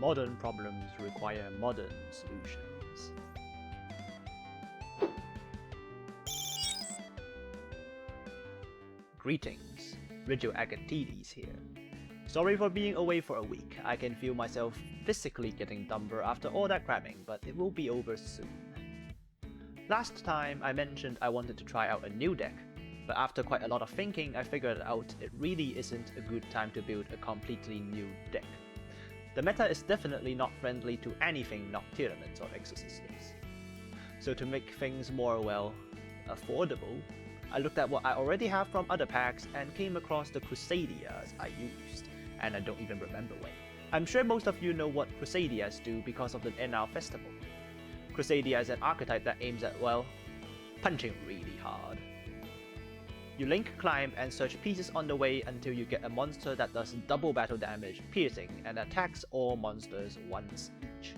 modern problems require modern solutions. Greetings, Rigil Agateiades here. Sorry for being away for a week. I can feel myself physically getting dumber after all that cramming, but it will be over soon. Last time I mentioned I wanted to try out a new deck, but after quite a lot of thinking I figured out it really isn't a good time to build a completely new deck. The meta is definitely not friendly to anything Noctilument or Exorcisms. So to make things more, well, affordable, I looked at what I already have from other packs and came across the Crusadeias I used, and I don't even remember when. I'm sure most of you know what Crusadeias do because of the NR Festival. Crusadia is an archetype that aims at, well, punching really hard. You link, climb, and search pieces on the way until you get a monster that does double battle damage, piercing, and attacks all monsters once each.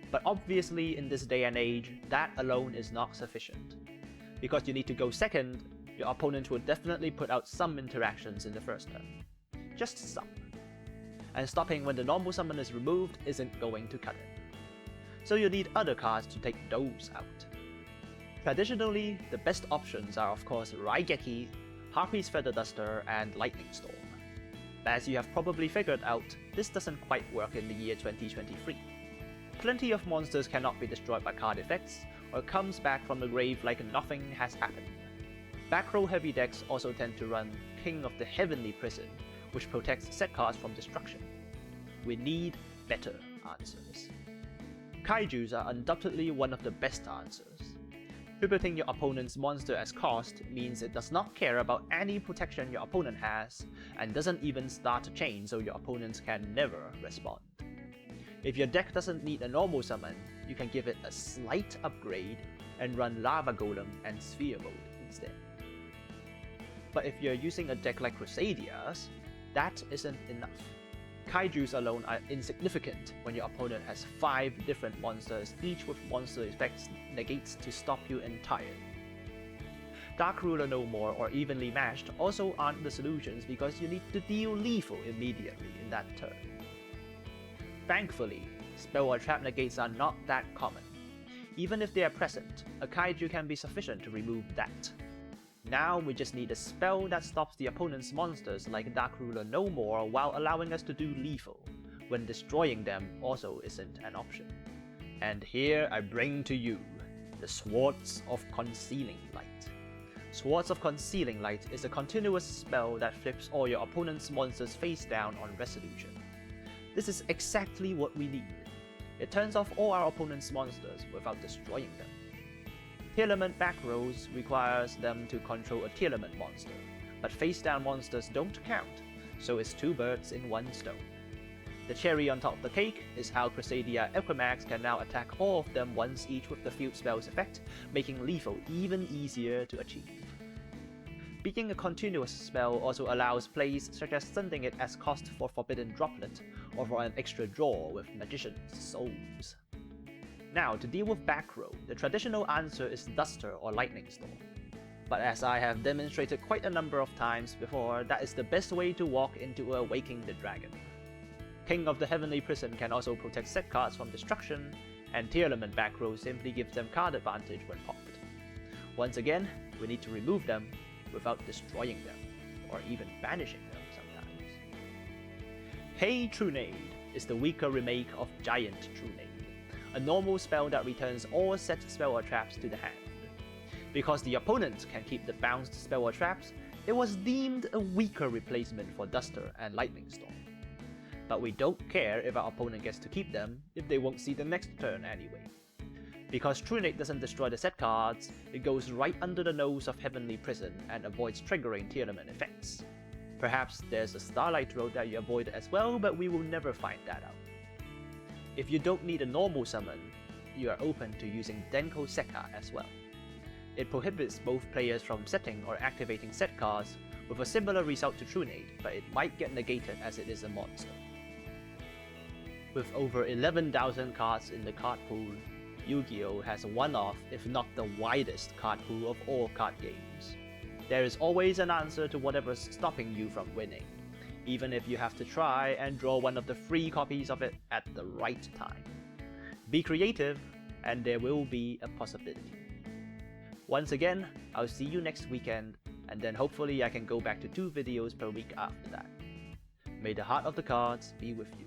But obviously in this day and age, that alone is not sufficient. Because you need to go second, your opponent will definitely put out some interactions in the first turn. Just some. And stopping when the normal summon is removed isn't going to cut it. So you need other cards to take those out. Traditionally, the best options are of course Rigil, Harpy's Feather Duster, and Lightning Storm. But as you have probably figured out, this doesn't quite work in the year 2023. Plenty of monsters cannot be destroyed by card effects, or comes back from the grave like nothing has happened. Back row heavy decks also tend to run King of the Heavenly Prison, which protects set cards from destruction. We need better answers. Kaijus are undoubtedly one of the best answers. Pivoting your opponent's monster as cost means it does not care about any protection your opponent has, and doesn't even start a chain so your opponents can never respond. If your deck doesn't need a normal summon, you can give it a slight upgrade and run Lava Golem and Sphere Mode instead. But if you're using a deck like Crusadeias, that isn't enough. Kaijus alone are insignificant when your opponent has 5 different monsters, each with monster effects negates to stop you entirely. Dark Ruler No More or Evenly Matched also aren't the solutions because you need to deal lethal immediately in that turn. Thankfully, spell or trap negates are not that common. Even if they are present, a Kaiju can be sufficient to remove that. Now we just need a spell that stops the opponent's monsters like Dark Ruler No More while allowing us to do lethal, when destroying them also isn't an option. And here I bring to you the Swords of Concealing Light. Swords of Concealing Light is a continuous spell that flips all your opponent's monsters face down on resolution. This is exactly what we need. It turns off all our opponent's monsters without destroying them. Tearlament back rows requires them to control a Tearlament monster, but face down monsters don't count, so it's 2 birds in 1 stone. The cherry on top of the cake is how Crusadia Equimax can now attack all of them once each with the field spell's effect, making lethal even easier to achieve. Being a continuous spell also allows plays such as sending it as cost for Forbidden Droplet, or for an extra draw with Magician's Souls. Now, to deal with back row, the traditional answer is Duster or Lightning Storm. But as I have demonstrated quite a number of times before, that is the best way to walk into Awaking the Dragon. King of the Heavenly Prison can also protect set cards from destruction, and Tearlament back row simply gives them card advantage when popped. Once again, we need to remove them without destroying them, or even banishing them sometimes. Hey Trunade is the weaker remake of Giant Trunade, a normal spell that returns all set spell or traps to the hand. Because the opponent can keep the bounced spell or traps, it was deemed a weaker replacement for Duster and Lightning Storm. But we don't care if our opponent gets to keep them if they won't see the next turn anyway. Because Trunade doesn't destroy the set cards, it goes right under the nose of Heavenly Prison and avoids triggering Tearlament effects. Perhaps there's a Starlight Road that you avoid as well, but we will never find that out. If you don't need a normal summon, you are open to using Denko Sekka as well. It prohibits both players from setting or activating set cards, with a similar result to Trunade, but it might get negated as it is a monster. With over 11,000 cards in the card pool, Yu-Gi-Oh! Has one of, if not the widest card pool of all card games. There is always an answer to whatever's stopping you from winning. even if you have to try and draw one of the free copies of it at the right time. Be creative, and there will be a possibility. Once again, I'll see you next weekend, and then hopefully I can go back to 2 videos per week after that. May the heart of the cards be with you.